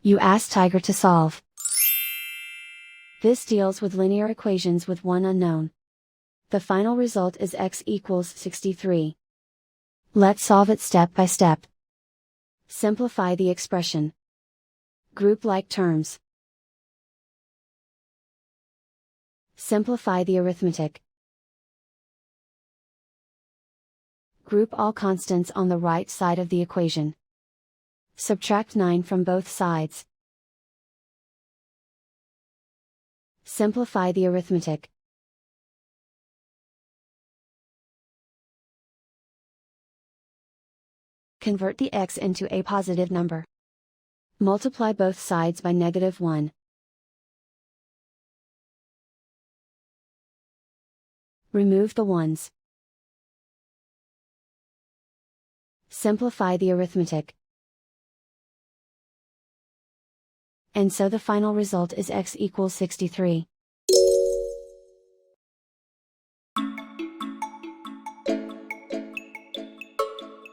You ask Tiger to solve. This deals with linear equations with one unknown. The final result is x equals 63. Let's solve it step by step. Simplify the expression. Group like terms. Simplify the arithmetic. Group all constants on the right side of the equation. Subtract 9 from both sides. Simplify the arithmetic. Convert the x into a positive number. Multiply both sides by -1. Remove the ones. Simplify the arithmetic. And so the final result is x equals 63.